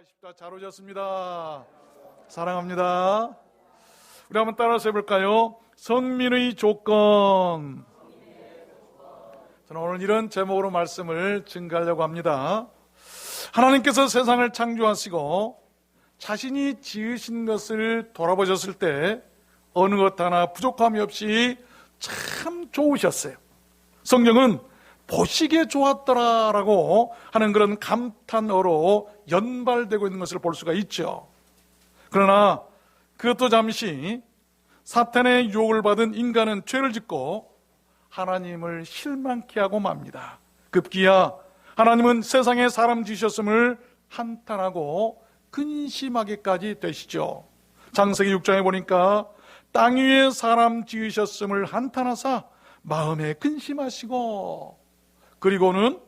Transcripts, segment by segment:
십자 잘 오셨습니다. 사랑합니다. 우리 한번 따라서 해볼까요? 성민의 조건. 저는 오늘 이런 제목으로 말씀을 증거하려고 합니다. 하나님께서 세상을 창조하시고 자신이 지으신 것을 돌아보셨을 때 어느 것 하나 부족함이 없이 참 좋으셨어요. 성경은 보시기에 좋았더라라고 하는 그런 감탄어로 연발되고 있는 것을 볼 수가 있죠. 그러나 그것도 잠시 사탄의 유혹을 받은 인간은 죄를 짓고 하나님을 실망케 하고 맙니다. 급기야 하나님은 세상에 사람 지으셨음을 한탄하고 근심하기까지 되시죠. 창세기 6장에 보니까 땅 위에 사람 지으셨음을 한탄하사 마음에 근심하시고, 그리고는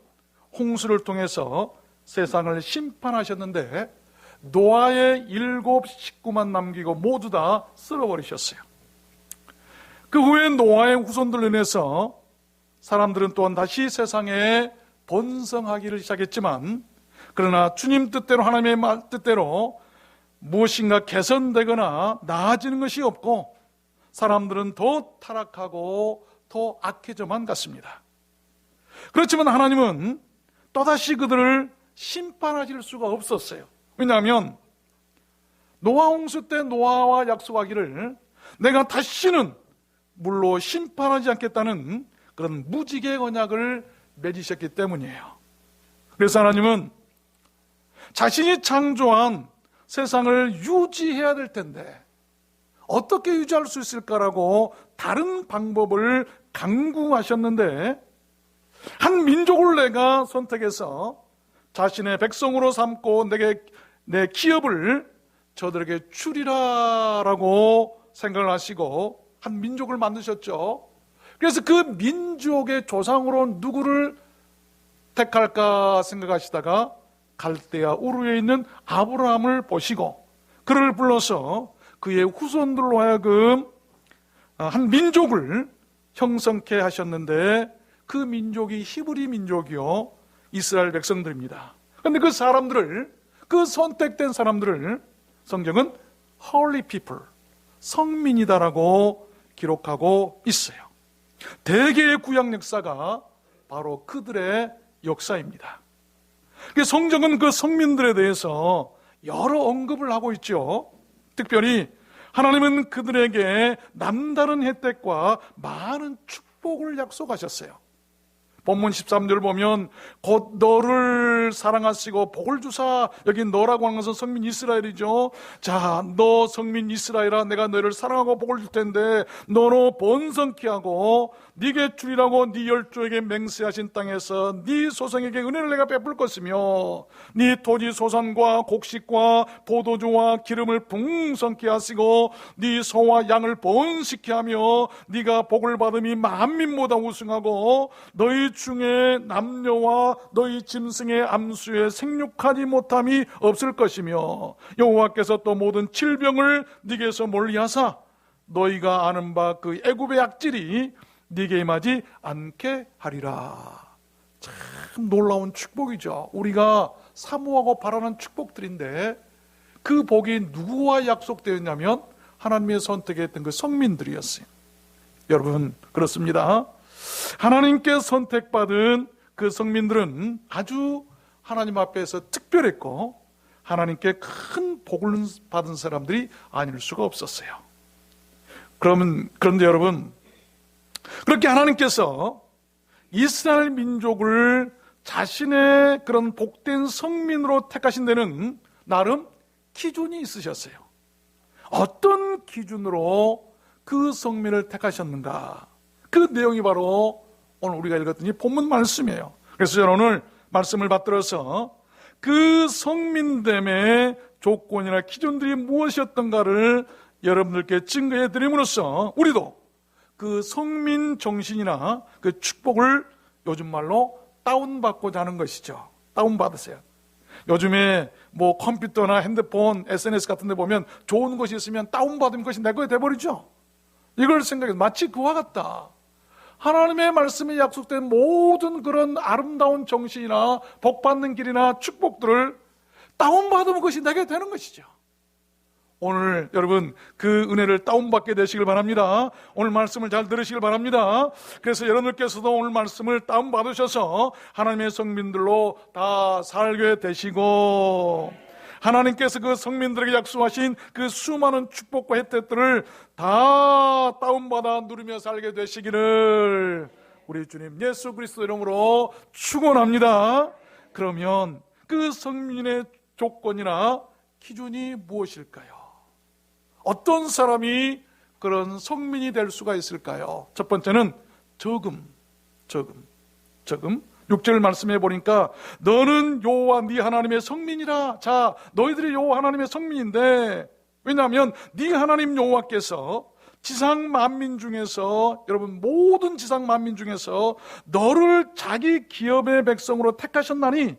홍수를 통해서 세상을 심판하셨는데 노아의 7 식구만 남기고 모두 다 쓸어버리셨어요. 그 후에 노아의 후손들로 인해서 사람들은 또한 다시 세상에 번성하기를 시작했지만, 그러나 주님 뜻대로, 하나님의 말 뜻대로 무엇인가 개선되거나 나아지는 것이 없고 사람들은 더 타락하고 더 악해져만 갔습니다. 그렇지만 하나님은 또다시 그들을 심판하실 수가 없었어요. 왜냐하면 노아 홍수 때 노아와 약속하기를 내가 다시는 물로 심판하지 않겠다는 그런 무지개 언약을 맺으셨기 때문이에요. 그래서 하나님은 자신이 창조한 세상을 유지해야 될 텐데 어떻게 유지할 수 있을까라고 다른 방법을 강구하셨는데, 한 민족을 내가 선택해서 자신의 백성으로 삼고 내 기업을 저들에게 주리라라고 생각을 하시고 한 민족을 만드셨죠. 그래서 그 민족의 조상으로 누구를 택할까 생각하시다가 갈대아 우르에 있는 아브라함을 보시고 그를 불러서 그의 후손들로 하여금 한 민족을 형성케 하셨는데, 그 민족이 히브리 민족이요 이스라엘 백성들입니다. 그런데 그 사람들을, 그 선택된 사람들을 성경은 Holy People, 성민이다라고 기록하고 있어요. 대개의 구약 역사가 바로 그들의 역사입니다. 성경은 그 성민들에 대해서 여러 언급을 하고 있죠. 특별히 하나님은 그들에게 남다른 혜택과 많은 축복을 약속하셨어요. 본문 13절 보면 곧 너를 사랑하시고 복을 주사, 여기 너라고 하는 것은 성민 이스라엘이죠. 자, 너 성민 이스라엘아, 내가 너를 사랑하고 복을 줄 텐데 너로 번성케 하고 네게 주리라고 네 열조에게 맹세하신 땅에서 네 소생에게 은혜를 내가 베풀 것이며 네 토지 소산과 곡식과 포도주와 기름을 풍성케 하시고 네 소와 양을 번식케 하며 네가 복을 받음이 만민보다 우승하고 너희 중에 남녀와 너희 짐승의 암수에 생육하지 못함이 없을 것이며 여호와께서 또 모든 질병을 네게서 멀리하사 너희가 아는 바 그 애굽의 악질이 네게 임하지 않게 하리라. 참 놀라운 축복이죠. 우리가 사모하고 바라는 축복들인데 그 복이 누구와 약속되었냐면 하나님의 선택했던 그 성민들이었어요. 여러분, 그렇습니다. 하나님께 선택받은 그 성민들은 아주 하나님 앞에서 특별했고 하나님께 큰 복을 받은 사람들이 아닐 수가 없었어요. 그런데 여러분, 그렇게 하나님께서 이스라엘 민족을 자신의 그런 복된 성민으로 택하신 데는 나름 기준이 있으셨어요. 어떤 기준으로 그 성민을 택하셨는가? 그 내용이 바로 오늘 우리가 읽었더니 본문 말씀이에요. 그래서 저는 오늘 말씀을 받들어서 그 성민됨의 조건이나 기준들이 무엇이었던가를 여러분들께 증거해 드림으로써 우리도 그 성민 정신이나 그 축복을 요즘 말로 다운받고자 하는 것이죠. 다운받으세요. 요즘에 뭐 컴퓨터나 핸드폰, SNS 같은 데 보면 좋은 것이 있으면 다운받으면 그것이 내 거에 돼버리죠. 이걸 생각해서 마치 그와 같다. 하나님의 말씀에 약속된 모든 그런 아름다운 정신이나 복받는 길이나 축복들을 다운받으면 그것이 내게 되는 것이죠. 오늘 여러분 그 은혜를 다운받게 되시길 바랍니다. 오늘 말씀을 잘 들으시길 바랍니다. 그래서 여러분들께서도 오늘 말씀을 다운받으셔서 하나님의 성민들로 다 살게 되시고, 하나님께서 그 성민들에게 약속하신 그 수많은 축복과 혜택들을 다 다운받아 누리며 살게 되시기를 우리 주님 예수 그리스도 이름으로 축원합니다. 그러면 그 성민의 조건이나 기준이 무엇일까요? 어떤 사람이 그런 성민이 될 수가 있을까요? 첫 번째는 저금. 6절 말씀해 보니까 너는 여호와 네 하나님의 성민이라. 자, 너희들이 여호와 하나님의 성민인데, 왜냐하면 네 하나님 여호와께서 지상 만민 중에서, 여러분 모든 지상 만민 중에서 너를 자기 기업의 백성으로 택하셨나니,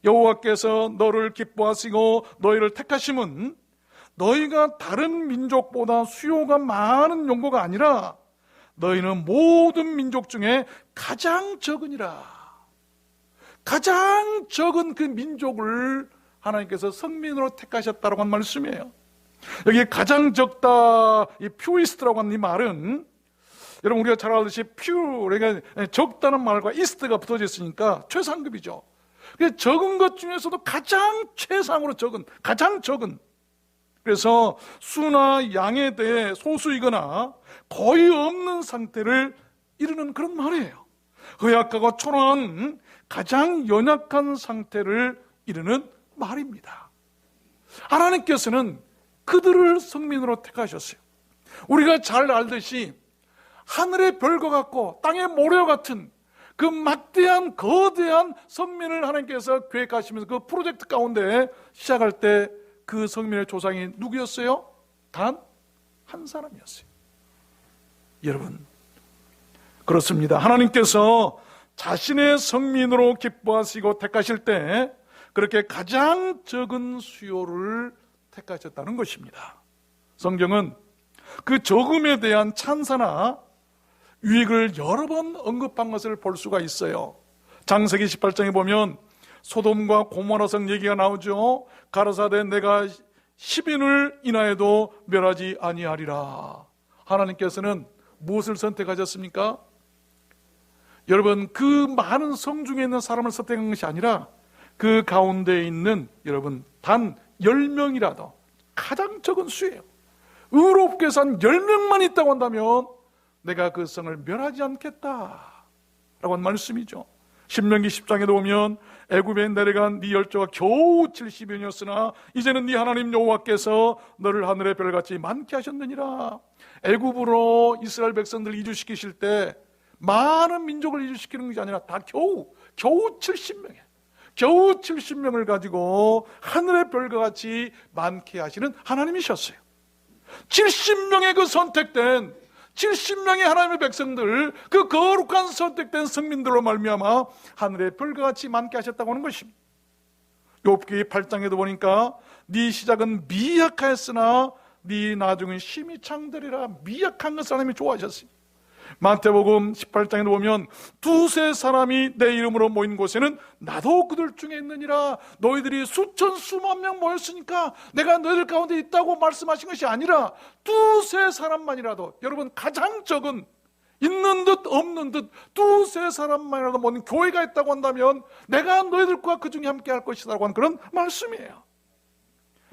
여호와께서 너를 기뻐하시고 너희를 택하심은 너희가 다른 민족보다 수요가 많은 용고가 아니라 너희는 모든 민족 중에 가장 적으니라. 가장 적은 그 민족을 하나님께서 성민으로 택하셨다라고 한 말씀이에요. 여기 가장 적다, 이 퓨이스트라고 하는 이 말은, 여러분 우리가 잘 알듯이 퓨, 그러니까 적다는 말과 이스트가 붙어져 있으니까 최상급이죠. 적은 것 중에서도 가장 최상으로 적은, 가장 적은, 그래서 수나 양에 대해 소수이거나 거의 없는 상태를 이루는 그런 말이에요. 허약하고 초라한 가장 연약한 상태를 이루는 말입니다. 하나님께서는 그들을 성민으로 택하셨어요. 우리가 잘 알듯이 하늘의 별과 같고 땅의 모래와 같은 그 막대한 거대한 성민을 하나님께서 계획하시면서 그 프로젝트 가운데 시작할 때 그 성민의 조상이 누구였어요? 단 한 사람이었어요. 여러분, 그렇습니다. 하나님께서 자신의 성민으로 기뻐하시고 택하실 때 그렇게 가장 적은 수요를 택하셨다는 것입니다. 성경은 그 적음에 대한 찬사나 유익을 여러 번 언급한 것을 볼 수가 있어요. 창세기 18장에 보면 소돔과 고모라 성 얘기가 나오죠. 가라사대 내가 10인을 인하여도 멸하지 아니하리라. 하나님께서는 무엇을 선택하셨습니까? 여러분, 그 많은 성 중에 있는 사람을 선택한 것이 아니라 그 가운데 있는 여러분 단 10명이라도, 가장 적은 수예요. 의롭게 산 10명만 있다고 한다면 내가 그 성을 멸하지 않겠다 라고 한 말씀이죠. 신명기 10장에도 보면 애굽에 내려간 네 열조가 겨우 70여였으나 이제는 네 하나님 여호와께서 너를 하늘의 별같이 많게 하셨느니라. 애굽으로 이스라엘 백성들을 이주시키실 때 많은 민족을 이주시키는 것이 아니라 다 겨우 70명이에요. 겨우 70명을 가지고 하늘의 별과 같이 많게 하시는 하나님이셨어요. 70명의 그 선택된 70명의 하나님의 백성들, 그 거룩한 선택된 성민들로 말미암아 하늘의 별과 같이 많게 하셨다고 하는 것입니다. 욥기 8장에도 보니까 네 시작은 미약하였으나 네 나중은 심히 창대리라. 미약한 것을 하나님이 좋아하셨어요. 마태복음 18장에 보면 두세 사람이 내 이름으로 모인 곳에는 나도 그들 중에 있느니라. 너희들이 수천 수만 명 모였으니까 내가 너희들 가운데 있다고 말씀하신 것이 아니라 두세 사람만이라도, 여러분 가장 적은, 있는 듯 없는 듯 두세 사람만이라도 모인 교회가 있다고 한다면 내가 너희들과 그 중에 함께 할 것이라고 하는 그런 말씀이에요.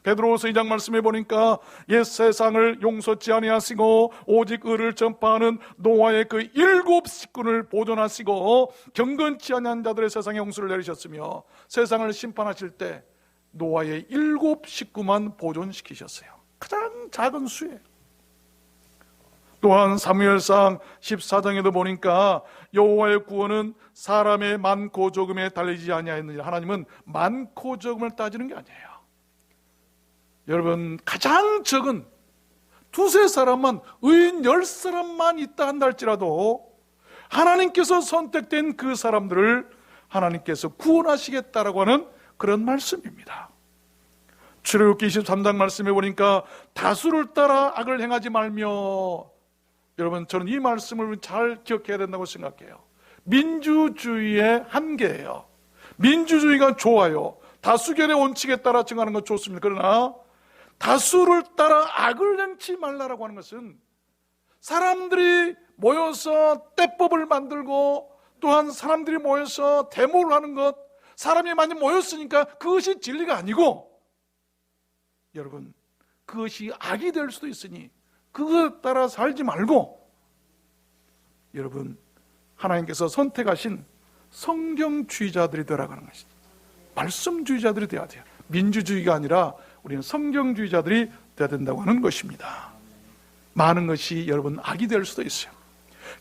베드로후서 2장 말씀해 보니까 옛 세상을 용서치 아니하시고 오직 의를 전파하는 노아의 그 7 식구를 보존하시고 경건치 아니한 자들의 세상에 홍수를 내리셨으며 세상을 심판하실 때 노아의 7 식구만 보존시키셨어요. 가장 작은 수예요. 또한 사무엘상 14장에도 보니까 여호와의 구원은 사람의 많고 적음에 달리지 아니하였느니라. 하나님은 많고 적음을 따지는 게 아니에요. 여러분, 가장 적은 두세 사람만, 의인 10사람만 있다 한다 할지라도 하나님께서 선택된 그 사람들을 하나님께서 구원하시겠다라고 하는 그런 말씀입니다. 출애굽기 23장 말씀해 보니까 다수를 따라 악을 행하지 말며, 여러분 저는 이 말씀을 잘 기억해야 된다고 생각해요. 민주주의의 한계예요. 민주주의가 좋아요. 다수결의 원칙에 따라 정하는 건 좋습니다. 그러나 다수를 따라 악을 행치 말라라고 하는 것은 사람들이 모여서 떼법을 만들고 또한 사람들이 모여서 데모를 하는 것, 사람이 많이 모였으니까 그것이 진리가 아니고, 여러분, 그것이 악이 될 수도 있으니 그것 따라 살지 말고, 여러분, 하나님께서 선택하신 성경주의자들이 되라고 하는 것입니다. 말씀주의자들이 되어야 돼요. 민주주의가 아니라 우리는 성경주의자들이 되어야 된다고 하는 것입니다. 많은 것이 여러분 악이 될 수도 있어요.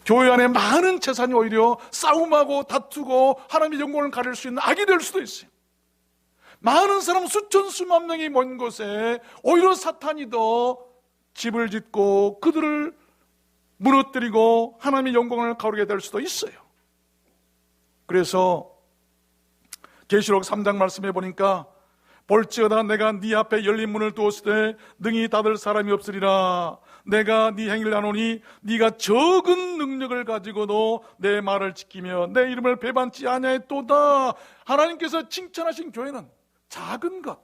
교회 안에 많은 재산이 오히려 싸움하고 다투고 하나님의 영광을 가릴 수 있는 악이 될 수도 있어요. 많은 사람, 수천 수만 명이 모인 곳에 오히려 사탄이 더 집을 짓고 그들을 무너뜨리고 하나님의 영광을 가르게 될 수도 있어요. 그래서 계시록 3장 말씀해 보니까 볼지어다 내가 네 앞에 열린 문을 두었을 때 능히 닫을 사람이 없으리라. 내가 네 행위를 아노니 네가 적은 능력을 가지고도 내 말을 지키며 내 이름을 배반치 아니하였도다. 하나님께서 칭찬하신 교회는 작은 것,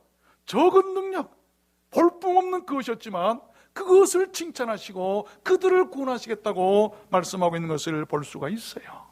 적은 능력, 볼품없는 그것이었지만 그것을 칭찬하시고 그들을 구원하시겠다고 말씀하고 있는 것을 볼 수가 있어요.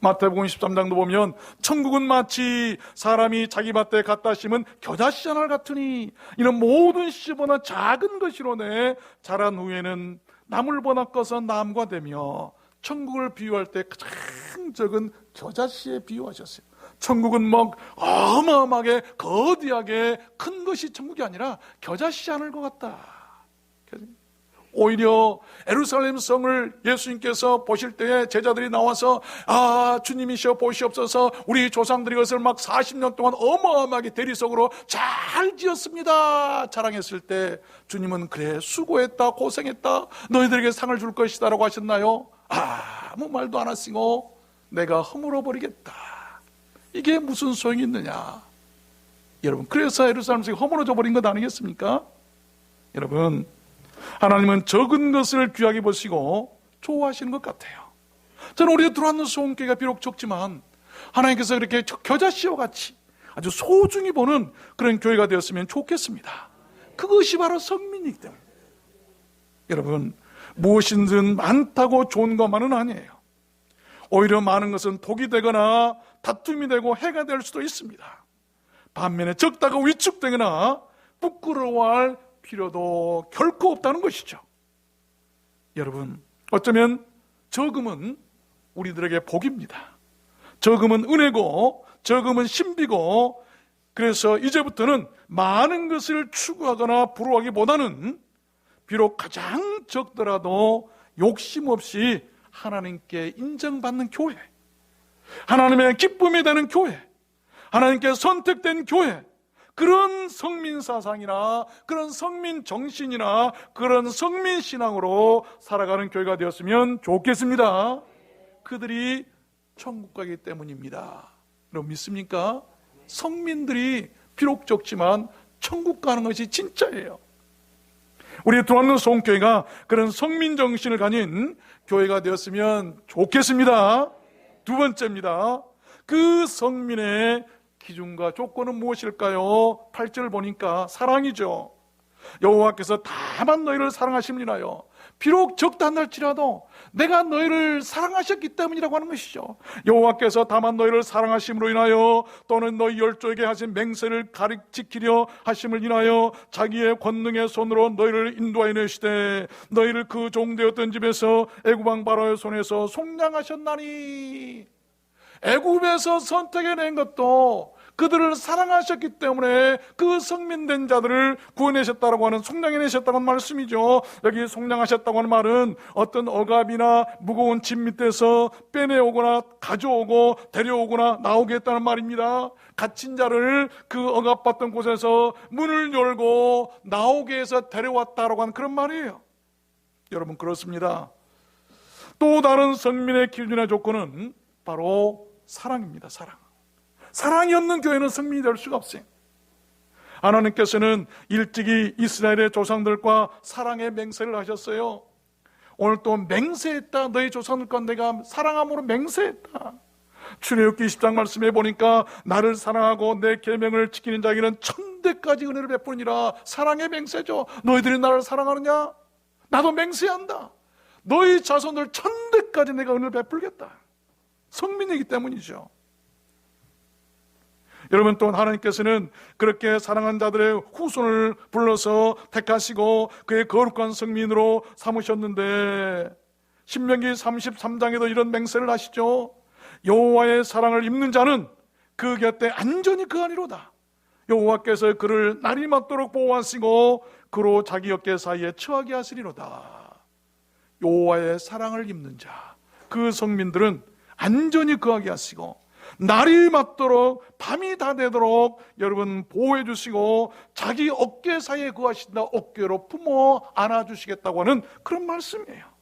마태복음 23장도 보면 천국은 마치 사람이 자기 밭에 갖다 심은 겨자씨 하나 같으니 이는 모든 씨보다 작은 것이로내 자란 후에는 나물 버나꺼서 나무가 되며, 천국을 비유할 때 가장 적은 겨자씨에 비유하셨어요. 천국은 막 어마어마하게 거대하게 큰 것이 천국이 아니라 겨자씨 하나일 것 같다. 오히려 예루살렘 성을 예수님께서 보실 때에 제자들이 나와서 주님이시여 보시옵소서, 우리 조상들이 것을 막 40년 동안 어마어마하게 대리석으로 잘 지었습니다 자랑했을 때 주님은 그래 수고했다 고생했다 너희들에게 상을 줄 것이다 라고 하셨나요? 아무 말도 안 하시고 내가 허물어 버리겠다. 이게 무슨 소용이 있느냐. 여러분, 그래서 예루살렘 성이 허물어져 버린 것 아니겠습니까? 여러분, 하나님은 적은 것을 귀하게 보시고 좋아하시는 것 같아요. 저는 우리가 들어왔는 소원교회가 비록 적지만 하나님께서 그렇게 겨자씨와 같이 아주 소중히 보는 그런 교회가 되었으면 좋겠습니다. 그것이 바로 성민이기 때문에. 여러분, 무엇이든 많다고 좋은 것만은 아니에요. 오히려 많은 것은 독이 되거나 다툼이 되고 해가 될 수도 있습니다. 반면에 적다가 위축되거나 부끄러워할 필요도 결코 없다는 것이죠. 여러분, 어쩌면 적음은 우리들에게 복입니다. 적음은 은혜고 적음은 신비고, 그래서 이제부터는 많은 것을 추구하거나 부러워하기보다는 비록 가장 적더라도 욕심 없이 하나님께 인정받는 교회, 하나님의 기쁨이 되는 교회, 하나님께 선택된 교회, 그런 성민 사상이나 그런 성민 정신이나 그런 성민 신앙으로 살아가는 교회가 되었으면 좋겠습니다. 그들이 천국 가기 때문입니다. 여러분 믿습니까? 성민들이 비록 적지만 천국 가는 것이 진짜예요. 우리 들어왔는 소원교회가 그런 성민 정신을 가진 교회가 되었으면 좋겠습니다. 두 번째입니다. 그 성민의 기준과 조건은 무엇일까요? 8절을 보니까 사랑이죠. 여호와께서 다만 너희를 사랑하심이라요. 비록 적다 할지라도 내가 너희를 사랑하셨기 때문이라고 하는 것이죠. 여호와께서 다만 너희를 사랑하심으로 인하여 또는 너희 열조에게 하신 맹세를 지키려 하심을 인하여 자기의 권능의 손으로 너희를 인도하여 내시되 너희를 그 종되었던 집에서 애굽 왕 바로의 손에서 속량하셨나니. 애굽에서 선택해낸 것도 그들을 사랑하셨기 때문에 그 성민된 자들을 구원하셨다고 하는, 속량해내셨다고 하는 말씀이죠. 여기 속량하셨다고 하는 말은 어떤 억압이나 무거운 짐 밑에서 빼내오거나 가져오고 데려오거나 나오게 했다는 말입니다. 갇힌 자를 그 억압받던 곳에서 문을 열고 나오게 해서 데려왔다고 하는 그런 말이에요. 여러분 그렇습니다. 또 다른 성민의 기준의 조건은 바로 사랑입니다. 사랑이 없는 교회는 성민이 될 수가 없어요. 하나님께서는 일찍이 이스라엘의 조상들과 사랑의 맹세를 하셨어요. 오늘 또 맹세했다. 너희 조상들과 내가 사랑함으로 맹세했다. 출애굽기 20장 말씀에 보니까 나를 사랑하고 내 계명을 지키는 자에게는 천대까지 은혜를 베푸니라. 사랑의 맹세죠. 너희들이 나를 사랑하느냐? 나도 맹세한다. 너희 자손들 천대까지 내가 은혜를 베풀겠다. 성민이기 때문이죠. 여러분, 또 하나님께서는 그렇게 사랑한 자들의 후손을 불러서 택하시고 그의 거룩한 성민으로 삼으셨는데, 신명기 33장에도 이런 맹세를 하시죠. 여호와의 사랑을 입는 자는 그 곁에 안전히 거하리로다. 여호와께서 그를 날이 맞도록 보호하시고 그로 자기 어깨 사이에 처하게 하시리로다. 여호와의 사랑을 입는 자, 그 성민들은 안전히 거하게 하시고 날이 맞도록 밤이 다 되도록 여러분 보호해 주시고 자기 어깨 사이에 거하신다. 어깨로 품어 안아주시겠다고 하는 그런 말씀이에요.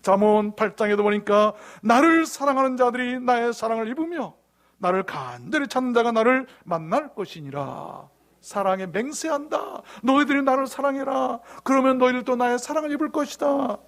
잠언 8장에도 보니까 나를 사랑하는 자들이 나의 사랑을 입으며 나를 간절히 찾는 자가 나를 만날 것이니라. 사랑에 맹세한다. 너희들이 나를 사랑해라. 그러면 너희들도 나의 사랑을 입을 것이다.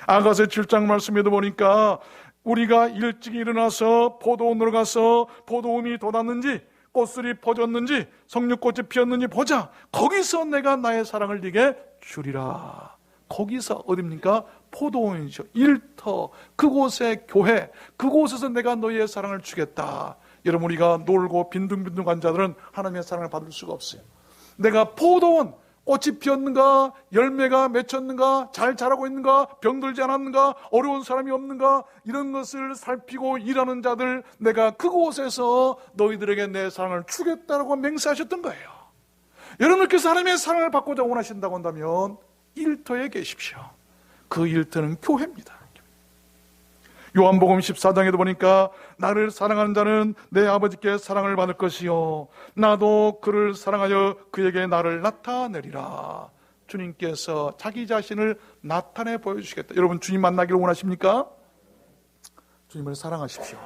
아가서 7장 말씀에도 보니까 우리가 일찍 일어나서 포도원으로 가서 포도음이 돋았는지 꽃술이 퍼졌는지 석류꽃이 피었는지 보자. 거기서 내가 나의 사랑을 네게 주리라. 거기서 어딥니까? 포도원이죠. 일터, 그곳의 교회, 그곳에서 내가 너희의 사랑을 주겠다. 여러분, 우리가 놀고 빈둥빈둥한 자들은 하나님의 사랑을 받을 수가 없어요. 내가 포도원, 꽃이 피었는가, 열매가 맺혔는가, 잘 자라고 있는가, 병들지 않았는가, 어려운 사람이 없는가, 이런 것을 살피고 일하는 자들, 내가 그곳에서 너희들에게 내 사랑을 주겠다라고 맹세하셨던 거예요. 여러분께서 하나님의 사랑을 받고자 원하신다고 한다면 일터에 계십시오. 그 일터는 교회입니다. 요한복음 14장에도 보니까 나를 사랑하는 자는 내 아버지께 사랑을 받을 것이요 나도 그를 사랑하여 그에게 나를 나타내리라. 주님께서 자기 자신을 나타내 보여주시겠다. 여러분, 주님 만나기를 원하십니까? 주님을 사랑하십시오.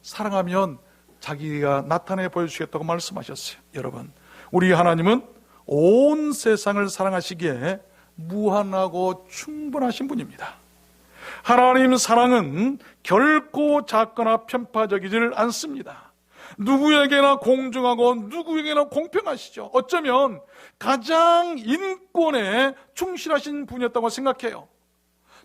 사랑하면 자기가 나타내 보여주시겠다고 말씀하셨어요. 여러분, 우리 하나님은 온 세상을 사랑하시기에 무한하고 충분하신 분입니다. 하나님 사랑은 결코 작거나 편파적이질 않습니다. 누구에게나 공정하고 누구에게나 공평하시죠. 어쩌면 가장 인권에 충실하신 분이었다고 생각해요.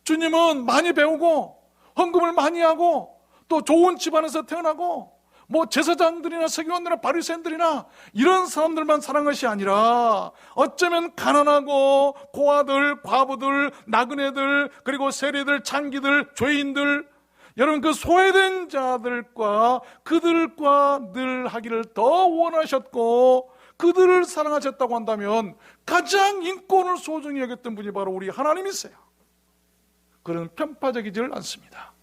주님은 많이 배우고 헌금을 많이 하고 또 좋은 집안에서 태어나고 뭐 제사장들이나 서기관들이나 바리새인들이나 이런 사람들만 사랑한 것이 아니라 어쩌면 가난하고 고아들, 과부들, 나그네들, 그리고 세리들, 창기들, 죄인들, 여러분 그 소외된 자들과 그들과 늘 하기를 더 원하셨고 그들을 사랑하셨다고 한다면 가장 인권을 소중히 여겼던 분이 바로 우리 하나님이세요. 그런 편파적이지를 않습니다.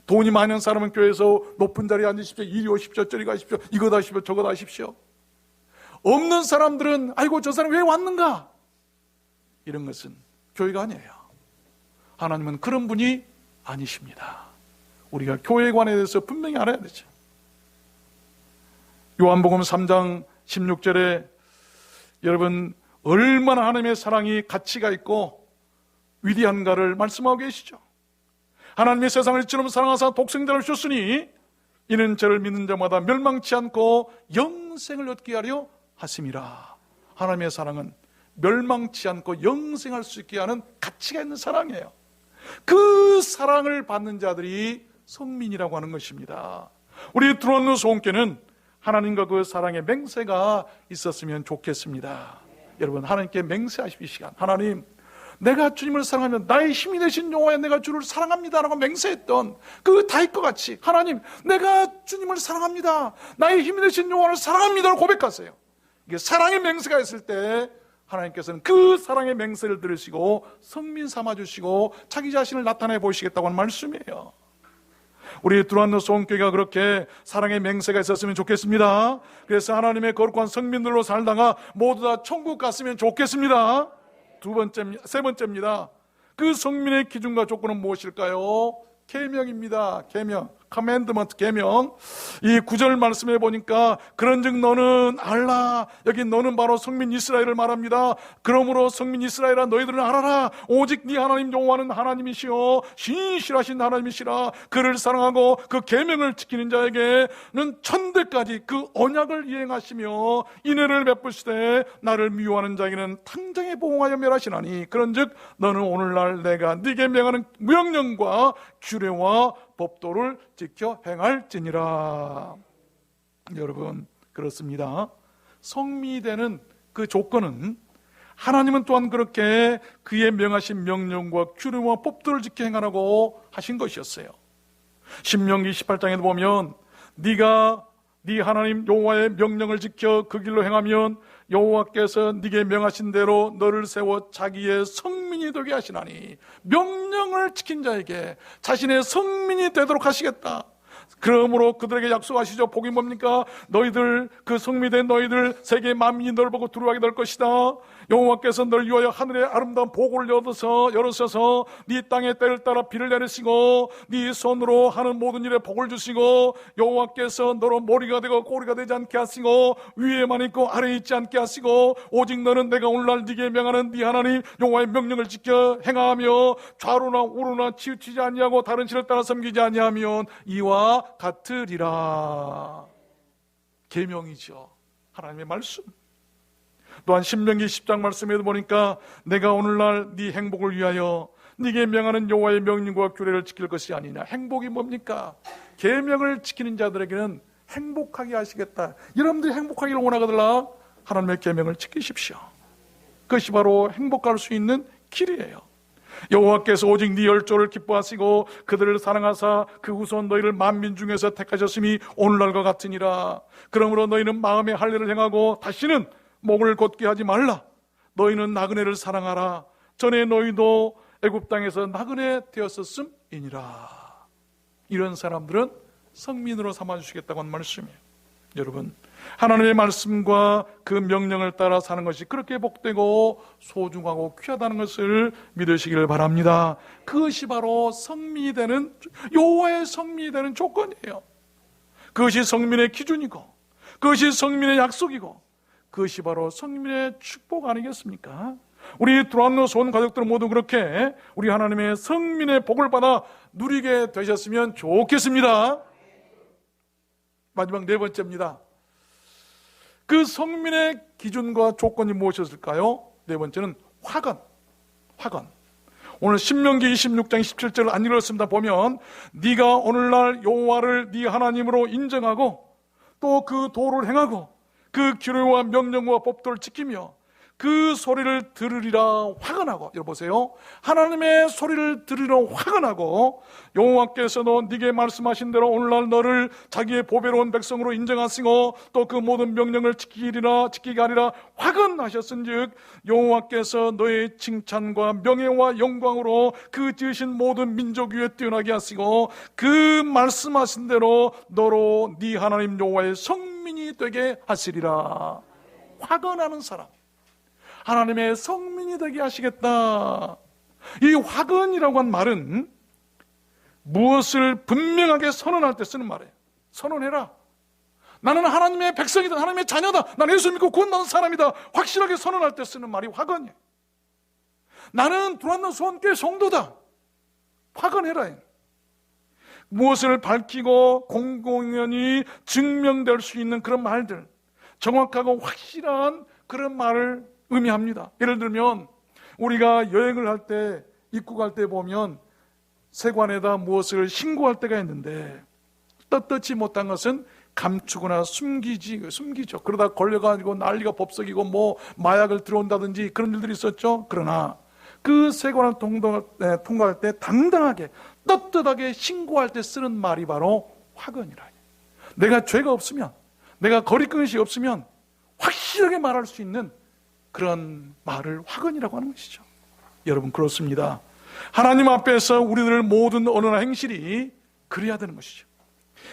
돈이 많은 사람은 교회에서 높은 자리에 앉으십시오. 이리 오십시오. 저리 가십시오. 이거 하십시오. 저거 하십시오. 없는 사람들은 아이고 저 사람 왜 왔는가? 이런 것은 교회가 아니에요. 하나님은 그런 분이 아니십니다. 우리가 교회관에 대해서 분명히 알아야 되죠. 요한복음 3장 16절에 여러분 얼마나 하나님의 사랑이 가치가 있고 위대한가를 말씀하고 계시죠. 하나님의 세상을 이처럼 사랑하사 독생자를 주셨으니 이는 저를 믿는 자마다 멸망치 않고 영생을 얻게 하려 하심이라. 하나님의 사랑은 멸망치 않고 영생할 수 있게 하는 가치가 있는 사랑이에요. 그 사랑을 받는 자들이 성민이라고 하는 것입니다. 우리 들어오는 소원께는 하나님과 그 사랑의 맹세가 있었으면 좋겠습니다. 여러분, 하나님께 맹세하십시오. 이 시간 하나님, 내가 주님을 사랑하면 나의 힘이 되신 여호와여 내가 주를 사랑합니다라고 맹세했던 그 다윗과 같이 하나님, 내가 주님을 사랑합니다, 나의 힘이 되신 여호와를 사랑합니다라고 고백하세요. 이게 사랑의 맹세가 있을 때 하나님께서는 그 사랑의 맹세를 들으시고 성민 삼아주시고 자기 자신을 나타내 보이시겠다고 하는 말씀이에요. 우리 두란노 소원교회가 그렇게 사랑의 맹세가 있었으면 좋겠습니다. 그래서 하나님의 거룩한 성민들로 살다가 모두 다 천국 갔으면 좋겠습니다. 세 번째입니다. 그 성민의 기준과 조건은 무엇일까요? 계명입니다. 계명. commandment, 계명, 이 9절 말씀에 보니까 그런즉 너는 알라, 여기 너는 바로 성민 이스라엘을 말합니다. 그러므로 성민 이스라엘아 너희들은 알아라, 오직 네 하나님 여호와는 하나님이시여 신실하신 하나님이시라. 그를 사랑하고 그 계명을 지키는 자에게는 천대까지 그 언약을 이행하시며 인애를 베푸시되 나를 미워하는 자에게는 당장에 보응하여 멸하시나니 그런즉 너는 오늘날 내가 네게 명하는 명령과 규례와 법도를 지켜 행할지니라. 여러분, 그렇습니다. 성민이 되는 그 조건은 하나님은 또한 그렇게 그의 명하신 명령과 규례와 법도를 지켜 행하라고 하신 것이었어요. 신명기 18장에도 보면 네가 네 하나님 여호와의 명령을 지켜 그 길로 행하면 여호와께서 네게 명하신 대로 너를 세워 자기의 성민이 되게 하시나니, 명령을 지킨 자에게 자신의 성민이 되도록 하시겠다. 그러므로 그들에게 약속하시죠. 복이 뭡니까? 너희들, 그 성민된 너희들 세계 만민이 널 보고 두려워하게 될 것이다. 여호와께서 널 위하여 하늘의 아름다운 복을 열어서 네 땅의 때를 따라 비를 내리시고 네 손으로 하는 모든 일에 복을 주시고 여호와께서 너로 머리가 되고 꼬리가 되지 않게 하시고 위에만 있고 아래에 있지 않게 하시고 오직 너는 내가 오늘날 네게 명하는 네 하나님 여호와의 명령을 지켜 행하며 좌로나 우로나 치우치지 아니하고 다른 신을 따라 섬기지 아니하면 이와 같으리라. 계명이죠. 하나님의 말씀. 또한 신명기 10장 말씀에도 보니까 내가 오늘날 네 행복을 위하여 네게 명하는 여호와의 명령과 규례를 지킬 것이 아니냐. 행복이 뭡니까? 계명을 지키는 자들에게는 행복하게 하시겠다. 여러분들이 행복하기를 원하거들라 하나님의 계명을 지키십시오. 그것이 바로 행복할 수 있는 길이에요. 여호와께서 오직 네 열조를 기뻐하시고 그들을 사랑하사 그 후손 너희를 만민 중에서 택하셨음이 오늘날과 같으니라. 그러므로 너희는 마음에 할례를 행하고 다시는 목을 곧게 하지 말라. 너희는 나그네를 사랑하라. 전에 너희도 애굽 땅에서 나그네 되었었음이니라. 이런 사람들은 성민으로 삼아주시겠다고 하는 말씀이에요. 여러분, 하나님의 말씀과 그 명령을 따라 사는 것이 그렇게 복되고 소중하고 귀하다는 것을 믿으시기를 바랍니다. 그것이 바로 성민이 되는, 여호와의 성민이 되는 조건이에요. 그것이 성민의 기준이고 그것이 성민의 약속이고 그것이 바로 성민의 축복 아니겠습니까? 우리 두란노스 온 가족들 모두 그렇게 우리 하나님의 성민의 복을 받아 누리게 되셨으면 좋겠습니다. 마지막 네 번째입니다. 그 성민의 기준과 조건이 무엇이었을까요? 네 번째는 화관. 오늘 신명기 26장 17절을 안 읽었습니다. 보면 네가 오늘날 여호와를 네 하나님으로 인정하고 또 그 도를 행하고 그 규례와 명령과 법도를 지키며 그 소리를 들으리라 화관하고. 여러분 보세요. 하나님의 소리를 들으리라 화관하고 여호와께서도 네게 말씀하신 대로 오늘날 너를 자기의 보배로운 백성으로 인정하시고 또 그 모든 명령을 지키게 하리라 화관하셨은즉 여호와께서 너의 칭찬과 명예와 영광으로 그 지으신 모든 민족 위에 뛰어나게 하시고 그 말씀하신 대로 너로 네 하나님 여호와의 성민이 되게 하시리라. 화관하는 사람, 하나님의 성민이 되게 하시겠다. 이 화근이라고 한 말은 무엇을 분명하게 선언할 때 쓰는 말이에요. 선언해라. 나는 하나님의 백성이다. 하나님의 자녀다. 나는 예수 믿고 구원받은 사람이다. 확실하게 선언할 때 쓰는 말이 화근이에요. 나는 두란노 소원교회 성도다. 화근해라. 무엇을 밝히고 공공연히 증명될 수 있는 그런 말들, 정확하고 확실한 그런 말을 의미합니다. 예를 들면 우리가 여행을 할 때, 입국할 때 보면 세관에다 무엇을 신고할 때가 있는데 떳떳지 못한 것은 감추거나 숨기죠. 그러다 걸려가지고 난리가 법석이고 뭐 마약을 들어온다든지 그런 일들이 있었죠. 그러나 그 세관을 통과할 때 당당하게 떳떳하게 신고할 때 쓰는 말이 바로 화근이라. 내가 죄가 없으면, 내가 거리낌이 없으면 확실하게 말할 수 있는 그런 말을 화근이라고 하는 것이죠. 여러분, 그렇습니다. 하나님 앞에서 우리들 모든 언어나 행실이 그래야 되는 것이죠.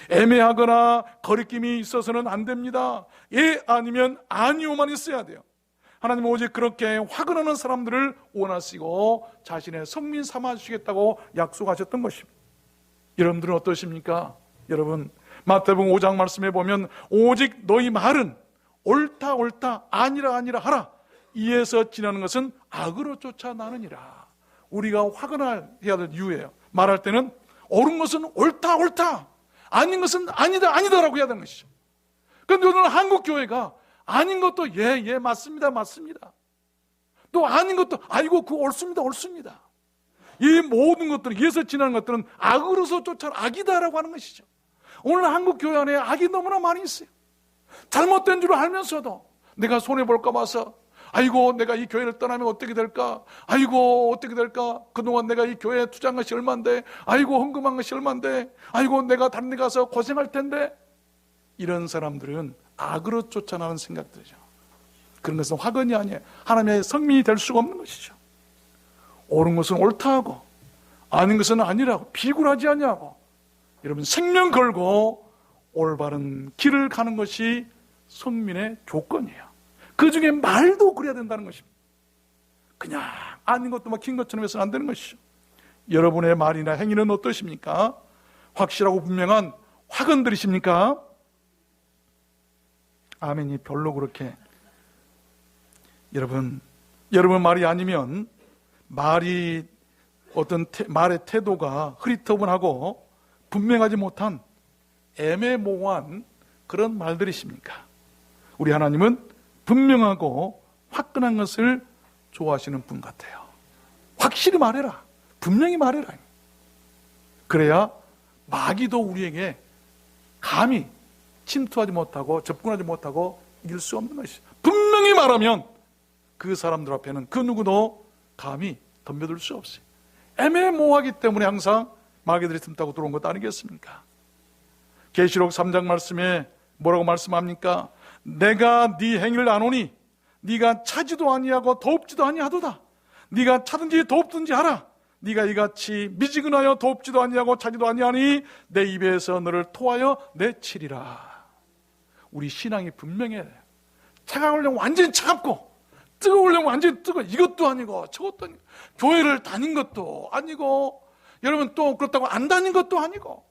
애매하거나 거리낌이 있어서는 안 됩니다. 예 아니면 아니오만 있어야 돼요. 하나님은 오직 그렇게 화근하는 사람들을 원하시고 자신의 성민 삼아 주시겠다고 약속하셨던 것입니다. 여러분들은 어떠십니까? 여러분, 마태복음 5장 말씀에 보면 오직 너희 말은 옳다 옳다 아니라 아니라 하라. 이에서 지나는 것은 악으로 쫓아나느니라. 우리가 화근해야 될 이유예요. 말할 때는 옳은 것은 옳다 옳다, 아닌 것은 아니다 아니다라고 해야 되는 것이죠. 그런데 오늘 한국 교회가 아닌 것도 예 맞습니다 맞습니다, 또 아닌 것도 아이고 그거 옳습니다 옳습니다, 이 모든 것들은, 이에서 지나는 것들은 악으로서 쫓아 악이다라고 하는 것이죠. 오늘 한국 교회 안에 악이 너무나 많이 있어요. 잘못된 줄 알면서도 내가 손해볼까 봐서 아이고 내가 이 교회를 떠나면 어떻게 될까, 아이고 어떻게 될까, 그동안 내가 이 교회에 투자한 것이 얼만데, 아이고 헌금한 것이 얼만데, 아이고 내가 다른 데 가서 고생할 텐데. 이런 사람들은 악으로 쫓아나는 생각들이죠. 그런 것은 화근이 아니에요. 하나님의 성민이 될 수가 없는 것이죠. 옳은 것은 옳다 하고 아닌 것은 아니라고 비굴하지 않냐고, 여러분 생명 걸고 올바른 길을 가는 것이 성민의 조건이에요. 그 중에 말도 그래야 된다는 것입니다. 그냥 아닌 것도 막 긴 것처럼 해서는 안 되는 것이죠. 여러분의 말이나 행위는 어떠십니까? 확실하고 분명한 화근들이십니까? 아멘이 별로 그렇게, 여러분 말이 아니면 말이 어떤 말의 태도가 흐릿터분하고 분명하지 못한 애매모호한 그런 말들이십니까? 우리 하나님은 분명하고 화끈한 것을 좋아하시는 분 같아요. 확실히 말해라, 분명히 말해라. 그래야 마귀도 우리에게 감히 침투하지 못하고 접근하지 못하고 이길 수 없는 것이죠. 분명히 말하면 그 사람들 앞에는 그 누구도 감히 덤벼들 수 없어요. 애매모호하기 때문에 항상 마귀들이 틈타고 들어온 것 아니겠습니까? 계시록 3장 말씀에 뭐라고 말씀합니까? 내가 네 행위를 아노니 네가 차지도 아니하고 돕지도 아니하도다. 네가 차든지 돕든지 하라. 네가 이같이 미지근하여 돕지도 아니하고 차지도 아니하니 내 입에서 너를 토하여 내치리라. 우리 신앙이 분명해야 돼요. 차가우려면 완전히 차갑고, 뜨거우려면 완전히 뜨거워. 이것도 아니고 저것도 아니고, 교회를 다닌 것도 아니고, 여러분 또 그렇다고 안 다닌 것도 아니고,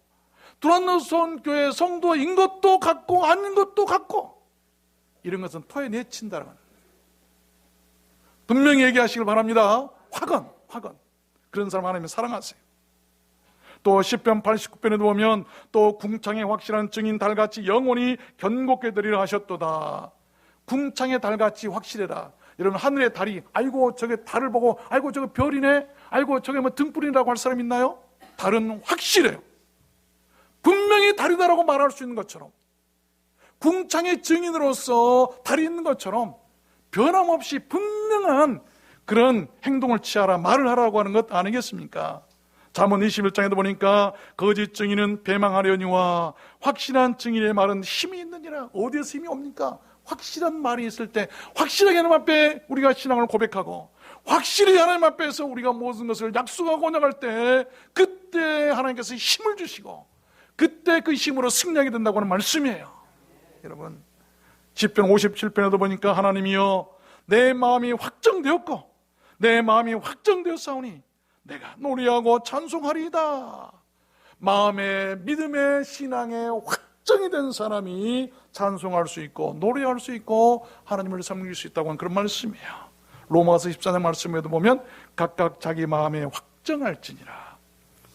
두란노선 교회 성도인 것도 같고 아닌 것도 같고, 이런 것은 토해 내친다는 거예요. 분명히 얘기하시길 바랍니다. 화건. 그런 사람 하나님을 사랑하세요. 또 시편 89편에도 보면 또 궁창의 확실한 증인 달같이 영원히 견고케 되리라 하셨도다. 궁창의 달같이 확실해라. 여러분 하늘의 달이, 아이고 저게 달을 보고 아이고 저게 별이네, 아이고 저게 뭐 등불이라고 할 사람 있나요? 달은 확실해요. 분명히 달이다라고 말할 수 있는 것처럼, 궁창의 증인으로서 달이 있는 것처럼 변함없이 분명한 그런 행동을 취하라, 말을 하라고 하는 것 아니겠습니까? 잠언 21장에도 보니까 거짓 증인은 배망하려니와 확실한 증인의 말은 힘이 있느니라. 어디에서 힘이 옵니까? 확실한 말이 있을 때, 확실하게 하나님 앞에 우리가 신앙을 고백하고 확실히 하나님 앞에서 우리가 모든 것을 약속하고 나갈 때, 그때 하나님께서 힘을 주시고 그때 그 힘으로 승리하게 된다고 하는 말씀이에요. 여러분 시편 57편에도 보니까 하나님이여 내 마음이 확정되었고 내 마음이 확정되었사오니 내가 노래하고 찬송하리이다. 마음의 믿음의 신앙의 확정이 된 사람이 찬송할 수 있고 노래할 수 있고 하나님을 섬길 수 있다고 하는 그런 말씀이에요. 로마서 14장 말씀에도 보면 각각 자기 마음에 확정할지니라.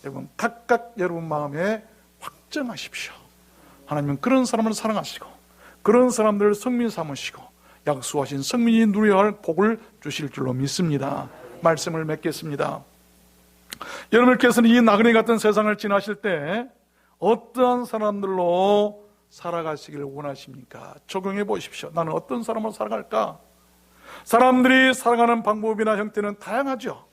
여러분 각각 여러분 마음에 확정하십시오. 하나님은 그런 사람을 사랑하시고 그런 사람들을 성민 삼으시고 약속하신 성민이 누려야 할 복을 주실 줄로 믿습니다. 말씀을 맺겠습니다. 여러분께서는 이 나그네 같은 세상을 지나실 때 어떠한 사람들로 살아가시기를 원하십니까? 적용해 보십시오. 나는 어떤 사람으로 살아갈까? 사람들이 살아가는 방법이나 형태는 다양하죠.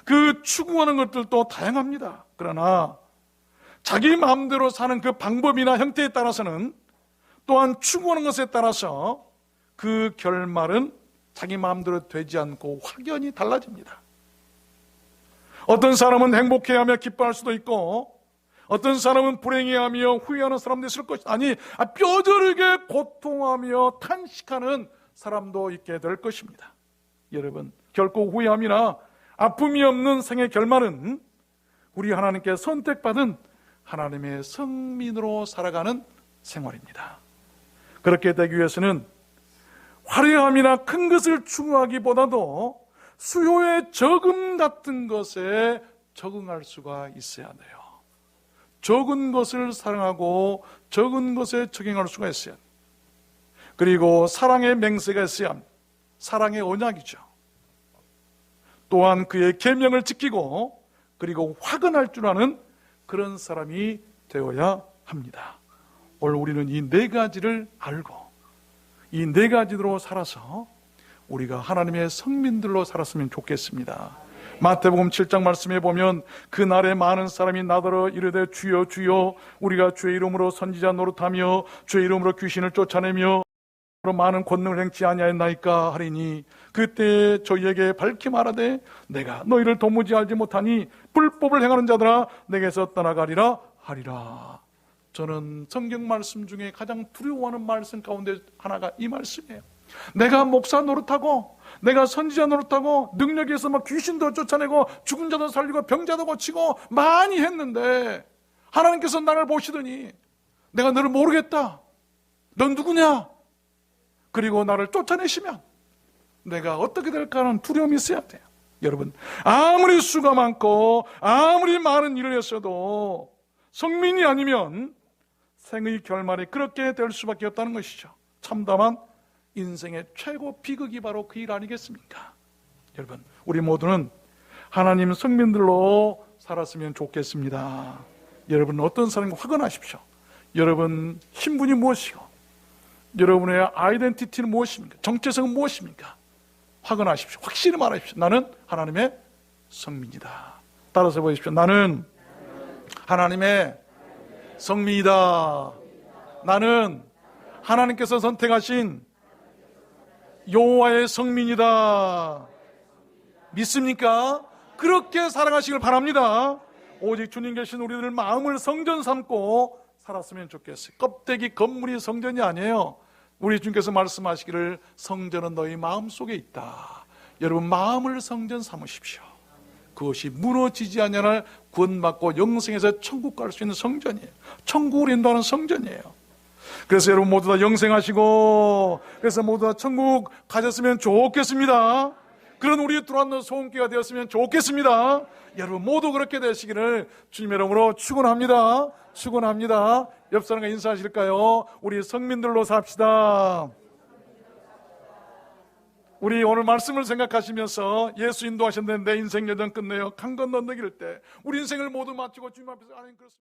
그 추구하는 것들도 다양합니다. 그러나 자기 마음대로 사는 그 방법이나 형태에 따라서는 또한 추구하는 것에 따라서 그 결말은 자기 마음대로 되지 않고 확연히 달라집니다. 어떤 사람은 행복해하며 기뻐할 수도 있고 어떤 사람은 불행해하며 후회하는 사람도 있을 것이다. 아니 뼈저리게 고통하며 탄식하는 사람도 있게 될 것입니다. 여러분 결코 후회함이나 아픔이 없는 생의 결말은 우리 하나님께 선택받은 하나님의 성민으로 살아가는 생활입니다. 그렇게 되기 위해서는 화려함이나 큰 것을 추구하기보다도 수요의 적음 같은 것에 적응할 수가 있어야 돼요. 적은 것을 사랑하고 적은 것에 적응할 수가 있어야 돼요. 그리고 사랑의 맹세가 있어야 합니다. 사랑의 언약이죠. 또한 그의 계명을 지키고 그리고 화근할 줄 아는 그런 사람이 되어야 합니다. 오늘 우리는 이 네 가지를 알고 이 네 가지로 살아서 우리가 하나님의 성민들로 살았으면 좋겠습니다. 마태복음 7장 말씀에 보면 그날에 많은 사람이 나더러 이르되 주여 주여 우리가 주의 이름으로 선지자 노릇하며 주의 이름으로 귀신을 쫓아내며 많은 권능을 행치 아니하였나이까 하리니 그때 저희에게 밝히 말하되 내가 너희를 도무지 알지 못하니 불법을 행하는 자들아 내게서 떠나가리라 하리라. 저는 성경 말씀 중에 가장 두려워하는 말씀 가운데 하나가 이 말씀이에요. 내가 목사 노릇하고 내가 선지자 노릇하고 능력이 있어 막 귀신도 쫓아내고 죽은 자도 살리고 병자도 고치고 많이 했는데 하나님께서 나를 보시더니 내가 너를 모르겠다, 넌 누구냐, 그리고 나를 쫓아내시면 내가 어떻게 될까 하는 두려움이 있어야 돼요. 여러분, 아무리 수가 많고 아무리 많은 일을 했어도 성민이 아니면 생의 결말이 그렇게 될 수밖에 없다는 것이죠. 참담한 인생의 최고 비극이 바로 그 일 아니겠습니까? 여러분, 우리 모두는 하나님 성민들로 살았으면 좋겠습니다. 여러분, 어떤 사람과 화근하십시오. 여러분 신분이 무엇이고 여러분의 아이덴티티는 무엇입니까? 정체성은 무엇입니까? 화근하십시오. 확실히 말하십시오. 나는 하나님의 성민이다. 따라서 보십시오. 나는 하나님의 성민이다. 나는 하나님께서 선택하신 여호와의 성민이다. 믿습니까? 그렇게 살아가시길 바랍니다. 오직 주님 계신 우리들 마음을 성전 삼고 살았으면 좋겠어요. 껍데기 건물이 성전이 아니에요. 우리 주님께서 말씀하시기를 성전은 너희 마음속에 있다. 여러분, 마음을 성전 삼으십시오. 그것이 무너지지 않을 구원받고 영생에서 천국 갈 수 있는 성전이에요. 천국을 인도하는 성전이에요. 그래서 여러분 모두 다 영생하시고 그래서 모두 다 천국 가졌으면 좋겠습니다. 그런 우리 들어왔는 소원기가 되었으면 좋겠습니다. 여러분 모두 그렇게 되시기를 주님의 이름으로 축원합니다. 축원합니다. 옆 사람과 인사하실까요? 우리 성민들로 삽시다. 우리 오늘 말씀을 생각하시면서 예수 인도하셨는데 내 인생 여정 끝내요 강 건너 넘길 때 우리 인생을 모두 마치고 주님 앞에서 하나님 그렇습니다.